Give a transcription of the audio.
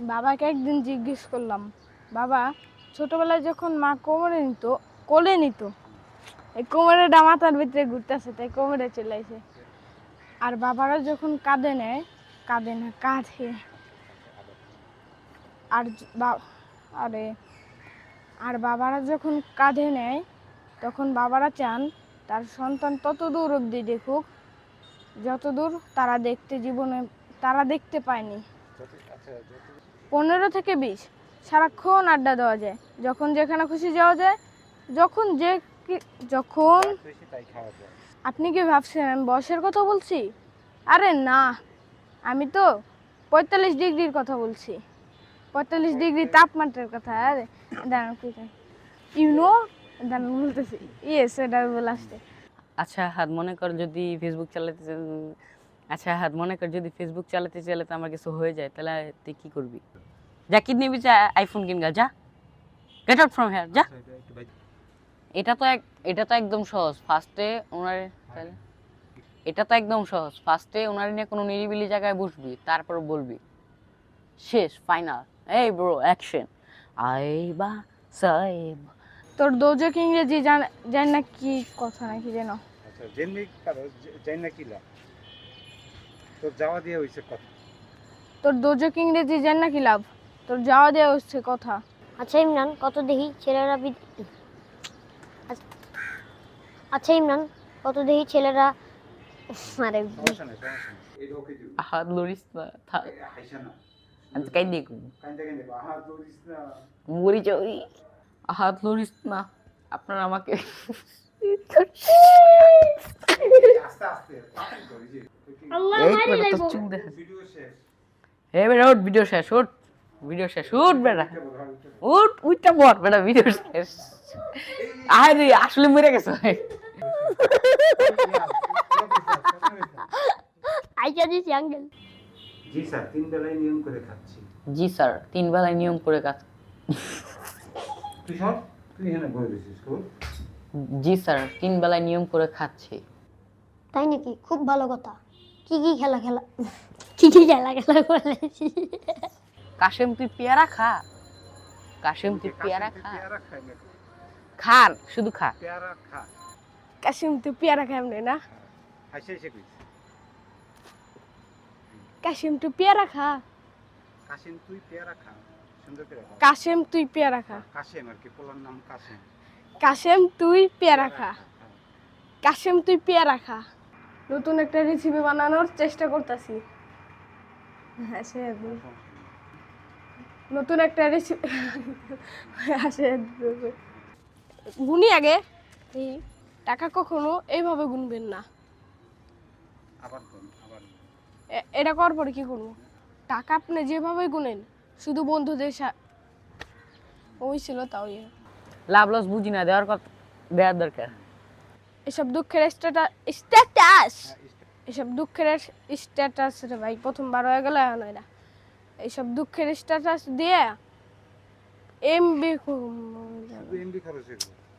বাবাকে একদিন জিজ্ঞেস করলাম, বাবা ছোটবেলায় যখন মা কোলে নিত এই কোমরেটা মাথার ভিতরে ঘুরতেছে, তাই কোমরে চলে আসে। আর বাবারা যখন কাঁধে নেয়, কাঁধে না কাঁধে, আর আরে আর বাবারা যখন কাঁধে নেয় তখন বাবারা চান তার সন্তান তত দূর অবধি দেখুক যতদূর তারা দেখতে পায়নি। 15 থেকে 20 সারাক্ষণ আড্ডা দেওয়া যায়, যখন যেখানে খুশি যাওয়া যায়, যখন আপনি কি ভাবছেন আমি বয়সের কথা বলছি? আরে না, আমি তো 45 ডিগ্রির কথা বলছি, 45 ডিগ্রি তাপমাত্রার কথা। আরে দাঁড়ান, বলতেছি ইয়েস, এটা বলে আসছে। আচ্ছা হাত মনে কর যদি ফেসবুক চালাতে চাইলে তো আমার কিছু হয়ে যায়, তাহলে তুই কি করবি? যা কিডনি বিচে আইফোন কিনগা, যা, গেট আউট ফ্রম হিয়ার, যা। এটা তো একদম সহজ। ফার্স্টে ওনার নিয়ে কোনো নিরিবিলি জায়গায় বসবি, তারপর বলবি শেষ, ফাইনাল, এই ব্রো অ্যাকশন, আইবা সাইব। তোর দোজক ইংরেজি জান না কি কথা নাকি জানো? আচ্ছা জেনমি কারো জান না কি লাভ, তোর যাওয়া দিয়ে হইছে কথা। তোর দোজক ইংরেজি জান না কি লাভ, তোর যাওয়া দেওয়া হচ্ছে কথা। আচ্ছা ইমরান, কত দেখি ছেলেরা আচ্ছা ইমরান, কত দেখি ছেলেরা আরে সমস্যা নাই, এই ওকে দিও। হাত লড়িস না, থাক, আইসা না আমি কাই দেখব, কাইন্দা দৌড়িস না। মরি যাই, হাত লড়িস না। আপনারা আমাকে আস্তে আস্তে পাঠাই করি যে আল্লাহ এই মারি বেটা, লাইবো। তোর চুল দেখা। ভিডিও শেষ। হে বেটা, উঠ, ভিডিও শেষ, উঠ, বেটা, উঠটা পর বেটা, ভিডিও শেষ। আরে আসলে মরে গেছে। আইসা দিছি আঙ্কেল। জি স্যার, 3 বেলায় নিয়ম করে খাচ্ছি। জি স্যার, 3 বেলায় নিয়ম করে কাজ। তুই সব তুই এখানে বই দিছিস স্কুল। জি স্যার, 3 বেলায় নিয়ম করে খাচ্ছি। তাই নাকি? খুব ভালো কথা। কি কি খেলা বলেছি? কাশেম তুই পেয়ারা খা, কাশেম তুই পেয়ারা খা, পেয়ারা খাই না, খান শুধু খা। পেয়ারা খা। কাশিম তুই পেয়ারা খাইমনে না, হাসি হাসি কইস। কাশিম তুই পেয়ারা খা, কাশিম তুই পেয়ারা খা, সুন্দর করে খা। কাশিম তুই পেয়ারা খা, কাশিম আর কি, পোলার নাম কাশিম। কাশিম তুই পেয়ারা খা, কাশিম তুই পেয়ারা খা। নতুন একটা রেসিপি বানানোর চেষ্টা করতেছি। হ্যাঁ সে নতুন একটা রেসিপি আসে। গুনি আগে, এই টাকা কখনো এইভাবে গুনবেন না। আবার কোন আবার এটা করার পরে কি করবো? টাকা আপনি যেভাবে গুনেন, শুধু বন্ধুদের ওই ছিল তাও লাভ লস বুঝি না, দেওয়ার দরকার। এসব দুঃখের স্ট্যাটাস এসব দুঃখের স্ট্যাটাস রে ভাই, প্রথমবার হয়ে গেল এখন হয় না। এইসব দুঃখের স্ট্যাটাস দিয়ে এমবি এমবি খরচ হইলো।